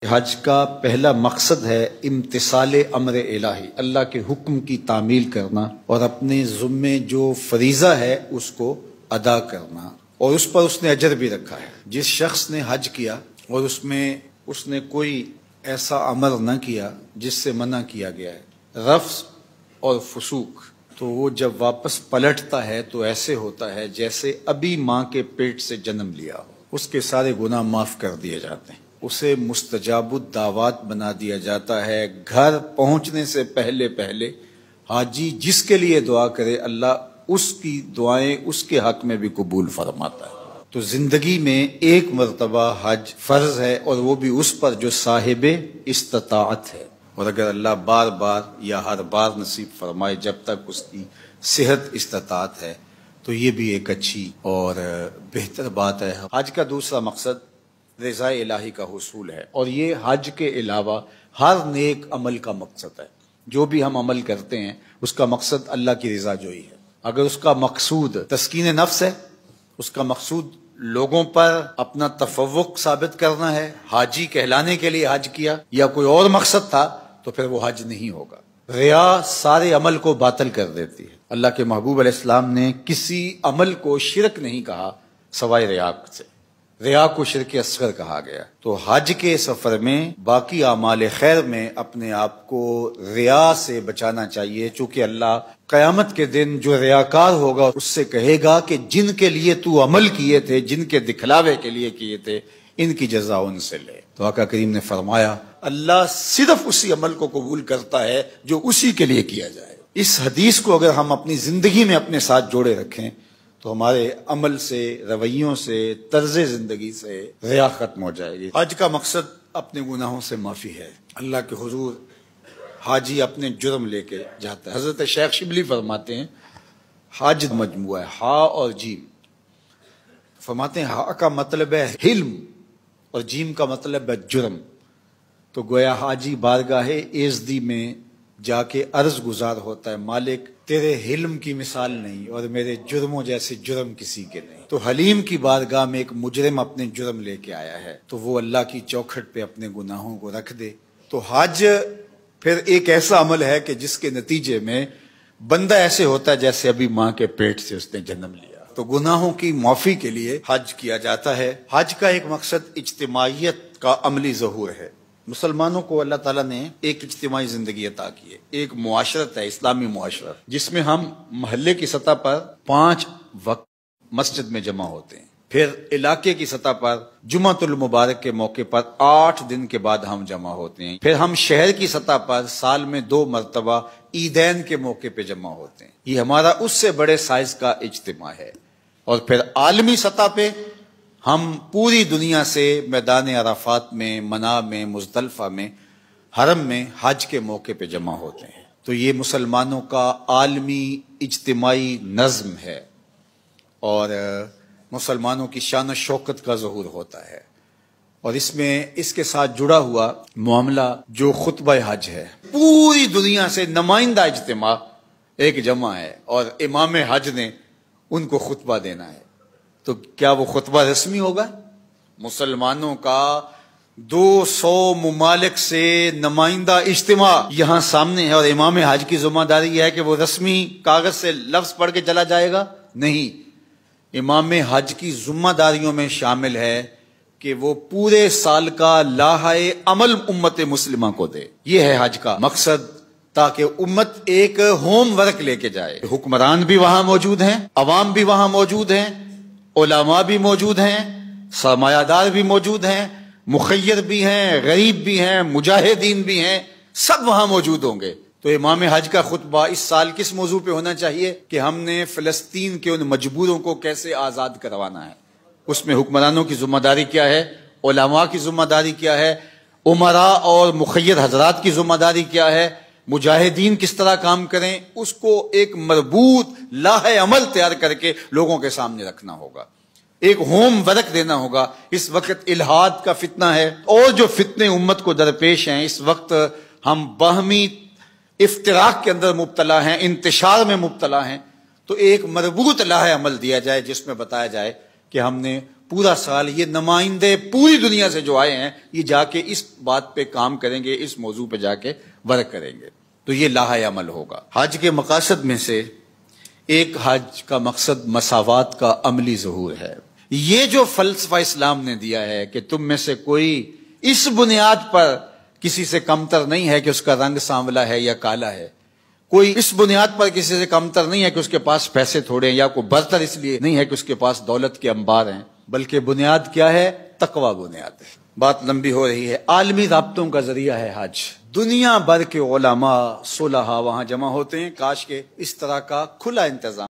حج کا پہلا مقصد ہے امتثال امر الہی، اللہ کے حکم کی تعمیل کرنا اور اپنے ذمے جو فریضہ ہے اس کو ادا کرنا، اور اس پر اس نے اجر بھی رکھا ہے۔ جس شخص نے حج کیا اور اس نے کوئی ایسا عمل نہ کیا جس سے منع کیا گیا ہے، رفث اور فسوق، تو وہ جب واپس پلٹتا ہے تو ایسے ہوتا ہے جیسے ابھی ماں کے پیٹ سے جنم لیا ہو۔ اس کے سارے گناہ معاف کر دیے جاتے ہیں، اسے مستجاب الدعوات بنا دیا جاتا ہے۔ گھر پہنچنے سے پہلے حاجی جس کے لیے دعا کرے اللہ اس کی دعائیں اس کے حق میں بھی قبول فرماتا ہے۔ تو زندگی میں ایک مرتبہ حج فرض ہے، اور وہ بھی اس پر جو صاحب استطاعت ہے، اور اگر اللہ بار بار یا ہر بار نصیب فرمائے جب تک اس کی صحت استطاعت ہے تو یہ بھی ایک اچھی اور بہتر بات ہے۔ حج کا دوسرا مقصد رضا الہی کا حصول ہے، اور یہ حج کے علاوہ ہر نیک عمل کا مقصد ہے۔ جو بھی ہم عمل کرتے ہیں اس کا مقصد اللہ کی رضا جوئی ہے۔ اگر اس کا مقصود تسکین نفس ہے، اس کا مقصود لوگوں پر اپنا تفوق ثابت کرنا ہے، حاجی کہلانے کے لیے حج کیا، یا کوئی اور مقصد تھا، تو پھر وہ حج نہیں ہوگا۔ ریا سارے عمل کو باطل کر دیتی ہے۔ اللہ کے محبوب علیہ السلام نے کسی عمل کو شرک نہیں کہا سوائے ریا سے، ریا کو شرک اصغر کہا گیا۔ تو حج کے سفر میں باقی اعمال خیر میں اپنے آپ کو ریا سے بچانا چاہیے، چونکہ اللہ قیامت کے دن جو ریاکار ہوگا اس سے کہے گا کہ جن کے لیے تو عمل کیے تھے، جن کے دکھلاوے کے لیے کیے تھے، ان کی جزا ان سے لے۔ تو آقا کریم نے فرمایا اللہ صرف اسی عمل کو قبول کرتا ہے جو اسی کے لیے کیا جائے۔ اس حدیث کو اگر ہم اپنی زندگی میں اپنے ساتھ جوڑے رکھیں تو ہمارے عمل سے، رویوں سے، طرز زندگی سے ریا ختم ہو جائے گی۔ حج کا مقصد اپنے گناہوں سے معافی ہے۔ اللہ کے حضور حاجی اپنے جرم لے کے جاتا ہے۔ حضرت شیخ شبلی فرماتے ہیں حج مجموعہ ہے، ہا اور جیم۔ فرماتے ہیں ہا کا مطلب ہے حلم اور جیم کا مطلب ہے جرم۔ تو گویا حاجی بارگاہ ایزدی میں جا کے عرض گزار ہوتا ہے مالک تیرے حلم کی مثال نہیں اور میرے جرموں جیسے جرم کسی کے نہیں۔ تو حلیم کی بارگاہ میں ایک مجرم اپنے جرم لے کے آیا ہے تو وہ اللہ کی چوکھٹ پہ اپنے گناہوں کو رکھ دے۔ تو حج پھر ایک ایسا عمل ہے کہ جس کے نتیجے میں بندہ ایسے ہوتا ہے جیسے ابھی ماں کے پیٹ سے اس نے جنم لیا۔ تو گناہوں کی معافی کے لیے حج کیا جاتا ہے۔ حج کا ایک مقصد اجتماعیت کا عملی ظہور ہے۔ مسلمانوں کو اللہ تعالیٰ نے ایک اجتماعی زندگی عطا کی ہے، ایک معاشرت ہے، اسلامی معاشرت، جس میں ہم محلے کی سطح پر 5 وقت مسجد میں جمع ہوتے ہیں، پھر علاقے کی سطح پر جمعۃ المبارک کے موقع پر 8 دن کے بعد ہم جمع ہوتے ہیں، پھر ہم شہر کی سطح پر سال میں 2 مرتبہ عیدین کے موقع پہ جمع ہوتے ہیں۔ یہ ہمارا اس سے بڑے سائز کا اجتماع ہے۔ اور پھر عالمی سطح پہ ہم پوری دنیا سے میدان عرفات میں، منی میں، مزدلفہ میں، حرم میں حج کے موقع پہ جمع ہوتے ہیں۔ تو یہ مسلمانوں کا عالمی اجتماعی نظم ہے، اور مسلمانوں کی شان و شوکت کا ظہور ہوتا ہے۔ اور اس میں اس کے ساتھ جڑا ہوا معاملہ جو خطبہ حج ہے، پوری دنیا سے نمائندہ اجتماع ایک جمع ہے، اور امام حج نے ان کو خطبہ دینا ہے۔ تو کیا وہ خطبہ رسمی ہوگا؟ مسلمانوں کا 200 ممالک سے نمائندہ اجتماع یہاں سامنے ہے، اور امام حج کی ذمہ داری یہ ہے کہ وہ رسمی کاغذ سے لفظ پڑھ کے چلا جائے گا؟ نہیں، امام حج کی ذمہ داریوں میں شامل ہے کہ وہ پورے سال کا لاحہ عمل امت مسلمہ کو دے۔ یہ ہے حج کا مقصد، تاکہ امت ایک ہوم ورک لے کے جائے۔ حکمران بھی وہاں موجود ہیں، عوام بھی وہاں موجود ہیں، علماء بھی موجود ہیں، سرمایہ دار بھی موجود ہیں، مخیر بھی ہیں، غریب بھی ہیں، مجاہدین بھی ہیں، سب وہاں موجود ہوں گے۔ تو امام حج کا خطبہ اس سال کس موضوع پہ ہونا چاہیے کہ ہم نے فلسطین کے ان مجبوروں کو کیسے آزاد کروانا ہے۔ اس میں حکمرانوں کی ذمہ داری کیا ہے، علماء کی ذمہ داری کیا ہے، امراء اور مخیر حضرات کی ذمہ داری کیا ہے، مجاہدین کس طرح کام کریں، اس کو ایک مربوط لاحہ عمل تیار کر کے لوگوں کے سامنے رکھنا ہوگا، ایک ہوم ورک دینا ہوگا۔ اس وقت الحاد کا فتنہ ہے، اور جو فتنے امت کو درپیش ہیں، اس وقت ہم باہمی افتراق کے اندر مبتلا ہیں، انتشار میں مبتلا ہیں۔ تو ایک مربوط لاحہ عمل دیا جائے جس میں بتایا جائے کہ ہم نے پورا سال یہ نمائندے پوری دنیا سے جو آئے ہیں یہ جا کے اس بات پہ کام کریں گے، اس موضوع پہ جا کے ورک کریں گے، تو یہ لاحہ عمل ہوگا۔ حج کے مقاصد میں سے ایک حج کا مقصد مساوات کا عملی ظہور ہے۔ یہ جو فلسفہ اسلام نے دیا ہے کہ تم میں سے کوئی اس بنیاد پر کسی سے کمتر نہیں ہے کہ اس کا رنگ سانولا ہے یا کالا ہے، کوئی اس بنیاد پر کسی سے کمتر نہیں ہے کہ اس کے پاس پیسے تھوڑے ہیں، یا کوئی برتر اس لیے نہیں ہے کہ اس کے پاس دولت کے انبار ہیں، بلکہ بنیاد کیا ہے؟ تقوی بنیاد ہے۔ بات لمبی ہو رہی ہے۔ عالمی رابطوں کا ذریعہ ہے حج۔ دنیا بھر کے علماء صلحاء وہاں جمع ہوتے ہیں، کاش کہ اس طرح کا کھلا انتظام